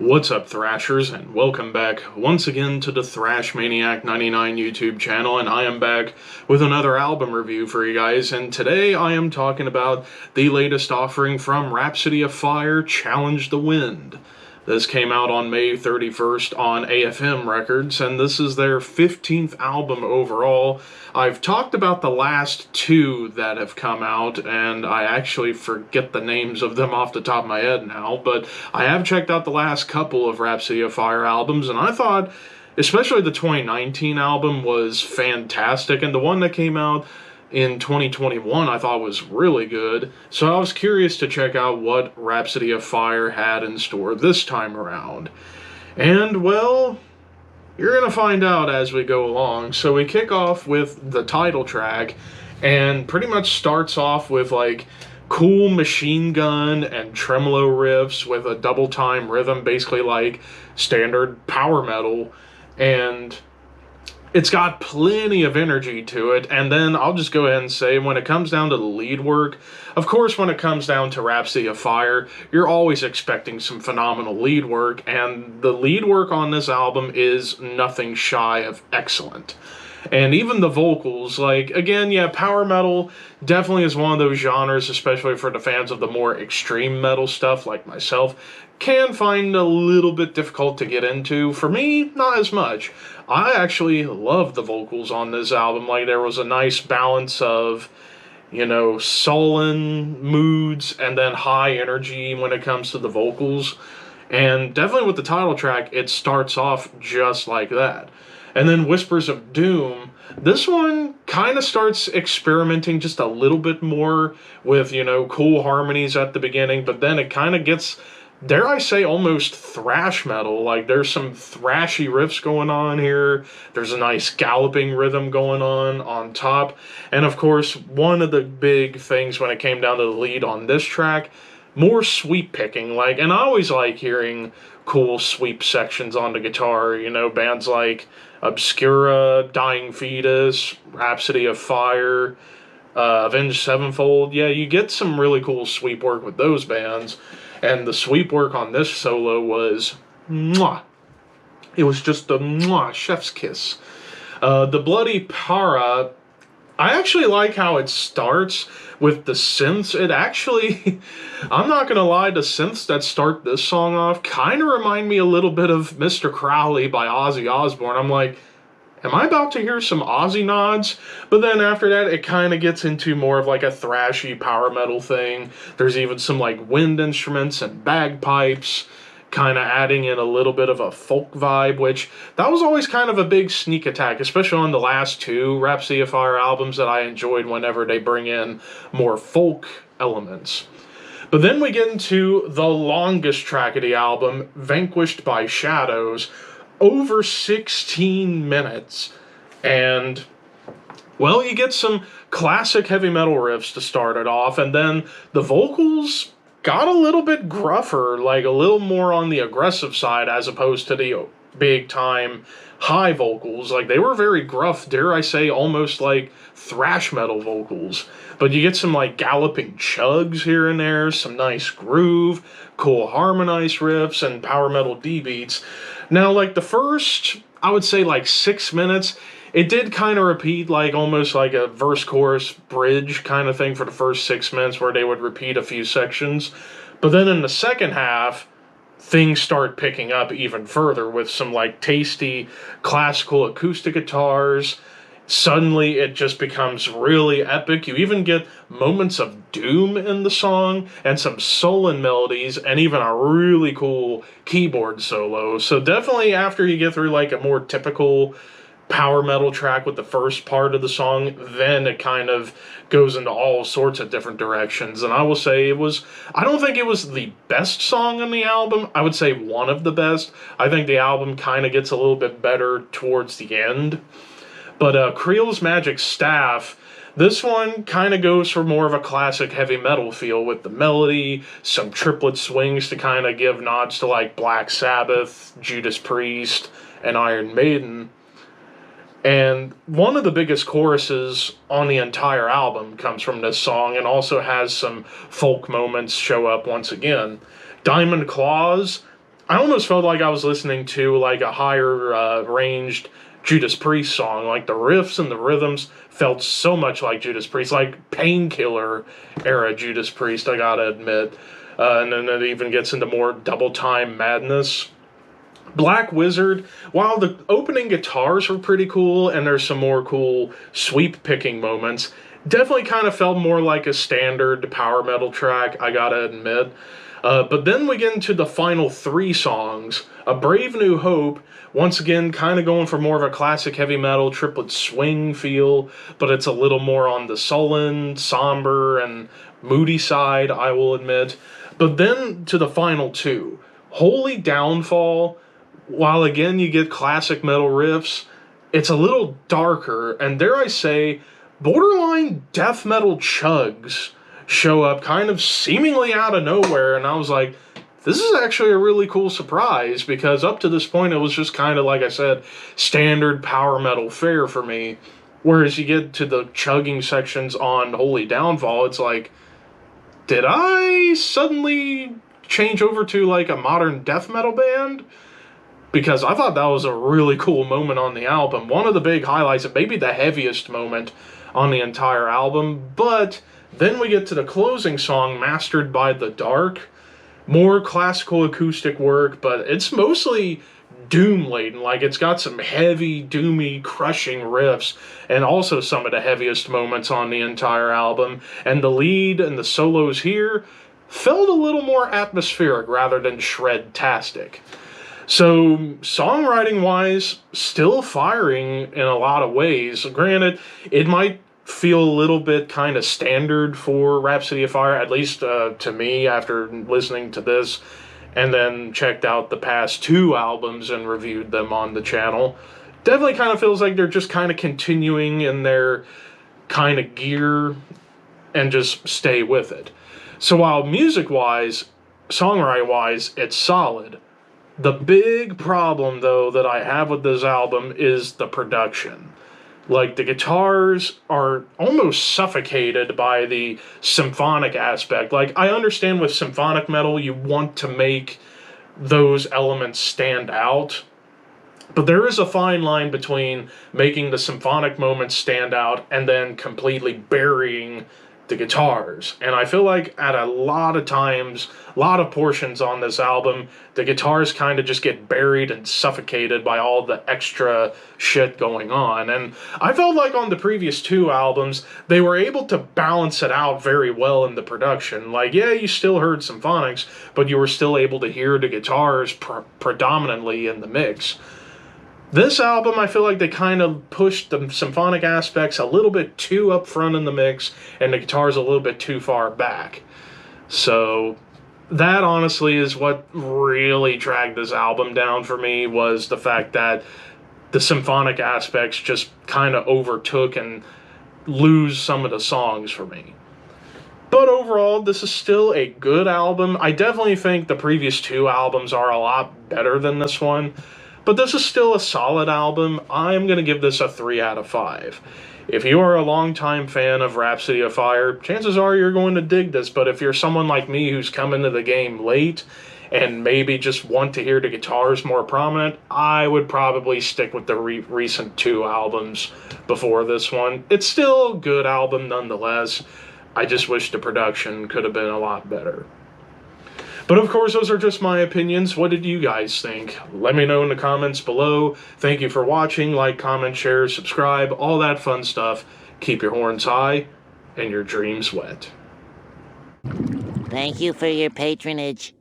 What's up, Thrashers, and welcome back once again to the Thrash Maniac 99 YouTube channel, and I am back with another album review for you guys, and today I am talking about the latest offering from Rhapsody of Fire, Challenge the Wind. This came out on May 31st on AFM Records, and this is their 15th album overall. I've talked about the last two that have come out, and I actually forget the names of them off the top of my head now, but I have checked out the last couple of Rhapsody of Fire albums, and I thought, especially the 2019 album, was fantastic, and the one that came out in 2021 I thought was really good, so I was curious to check out what Rhapsody of Fire had in store this time around. And, well, you're going to find out as we go along. So we kick off with the title track, and pretty much starts off with, like, cool machine gun and tremolo riffs with a double time rhythm, basically like standard power metal, and it's got plenty of energy to it. And then I'll just go ahead and say, when it comes down to the lead work, of course, when it comes down to Rhapsody of Fire, you're always expecting some phenomenal lead work, and the lead work on this album is nothing shy of excellent. And even the vocals, like, again, yeah, power metal definitely is one of those genres, especially for the fans of the more extreme metal stuff like myself, can find a little bit difficult to get into. For me, not as much. I actually love the vocals on this album. Like, there was a nice balance of, you know, sullen moods and then high energy when it comes to the vocals. And definitely with the title track, it starts off just like that. And then Whispers of Doom, this one kind of starts experimenting just a little bit more with, you know, cool harmonies at the beginning, but then it kind of gets, dare I say, almost thrash metal. Like, there's some thrashy riffs going on here. There's a nice galloping rhythm going on top. And of course, one of the big things when it came down to the lead on this track, more sweep picking. Like, and I always like hearing cool sweep sections on the guitar. You know, bands like Obscura, Dying Fetus, Rhapsody of Fire, Avenged Sevenfold. Yeah, you get some really cool sweep work with those bands. And the sweep work on this solo was mwah. It was just a mwah, chef's kiss. The Bloody Para, I actually like how it starts with the synths. It actually, I'm not going to lie, the synths that start this song off kind of remind me a little bit of Mr. Crowley by Ozzy Osbourne. I'm like, am I about to hear some Ozzy nods? But then after that, it kind of gets into more of like a thrashy power metal thing. There's even some like wind instruments and bagpipes, kind of adding in a little bit of a folk vibe, which that was always kind of a big sneak attack, especially on the last two Rhapsody of Fire albums that I enjoyed whenever they bring in more folk elements. But then we get into the longest track of the album, Vanquished by Shadows, over 16 minutes, and, well, you get some classic heavy metal riffs to start it off, and then the vocals got a little bit gruffer, like a little more on the aggressive side as opposed to the big time high vocals. Like, they were very gruff, dare I say, almost like thrash metal vocals. But you get some like galloping chugs here and there, some nice groove, cool harmonized riffs, and power metal D beats. Now, like, the first, I would say, like, 6 minutes, it did kind of repeat, like, almost like a verse-chorus bridge kind of thing for the first 6 minutes where they would repeat a few sections. But then in the second half, things start picking up even further with some, like, tasty classical acoustic guitars. Suddenly, it just becomes really epic. You even get moments of doom in the song, and some sullen melodies, and even a really cool keyboard solo. So definitely after you get through, like, a more typical power metal track with the first part of the song, then it kind of goes into all sorts of different directions. And I will say I don't think it was the best song on the album. I would say one of the best. I think the album kind of gets a little bit better towards the end. But Creel's Magic Staff, this one kind of goes for more of a classic heavy metal feel with the melody, some triplet swings to kind of give nods to like Black Sabbath, Judas Priest, and Iron Maiden. And one of the biggest choruses on the entire album comes from this song, and also has some folk moments show up once again. Diamond Claws, I almost felt like I was listening to like a higher ranged Judas Priest song. Like the riffs and the rhythms felt so much like Judas Priest, like Painkiller era Judas Priest, I gotta admit. And then it even gets into more double time madness. Black Wizard, while the opening guitars were pretty cool and there's some more cool sweep picking moments, definitely kind of felt more like a standard power metal track, I gotta admit. But then we get into the final three songs. A Brave New Hope, once again, kind of going for more of a classic heavy metal triplet swing feel, but it's a little more on the sullen, somber, and moody side, I will admit. But then to the final two. Holy Downfall, while again you get classic metal riffs, it's a little darker, and dare I say, borderline death metal chugs show up kind of seemingly out of nowhere, and I was like, this is actually a really cool surprise, because up to this point it was just kind of, like I said, standard power metal fare for me. Whereas you get to the chugging sections on Holy Downfall, it's like, did I suddenly change over to like a modern death metal band? Because I thought that was a really cool moment on the album. One of the big highlights, and maybe the heaviest moment on the entire album. But then we get to the closing song, Mastered by the Dark. More classical acoustic work, but it's mostly doom-laden. Like, it's got some heavy, doomy, crushing riffs, and also some of the heaviest moments on the entire album. And the lead and the solos here felt a little more atmospheric rather than shred-tastic. So, songwriting wise, still firing in a lot of ways. Granted, it might feel a little bit kind of standard for Rhapsody of Fire, at least to me after listening to this, and then checked out the past two albums and reviewed them on the channel. Definitely kind of feels like they're just kind of continuing in their kind of gear and just stay with it. So, while music wise, songwriting wise, it's solid. The big problem, though, that I have with this album is the production. Like, the guitars are almost suffocated by the symphonic aspect. Like, I understand with symphonic metal, you want to make those elements stand out. But there is a fine line between making the symphonic moments stand out and then completely burying the guitars. And I feel like at a lot of times, a lot of portions on this album, the guitars kind of just get buried and suffocated by all the extra shit going on. And I felt like on the previous two albums, they were able to balance it out very well in the production. Like, yeah, you still heard symphonics, but you were still able to hear the guitars predominantly in the mix. This album, I feel like they kind of pushed the symphonic aspects a little bit too up front in the mix, and the guitars a little bit too far back. So, that honestly is what really dragged this album down for me, was the fact that the symphonic aspects just kind of overtook and lose some of the songs for me. But overall, this is still a good album. I definitely think the previous two albums are a lot better than this one. But this is still a solid album. I'm going to give this a 3 out of 5. If you are a longtime fan of Rhapsody of Fire, chances are you're going to dig this. But if you're someone like me who's come into the game late and maybe just want to hear the guitars more prominent, I would probably stick with the recent two albums before this one. It's still a good album nonetheless. I just wish the production could have been a lot better. But of course, those are just my opinions. What did you guys think? Let me know in the comments below. Thank you for watching. Like, comment, share, subscribe, all that fun stuff. Keep your horns high and your dreams wet. Thank you for your patronage.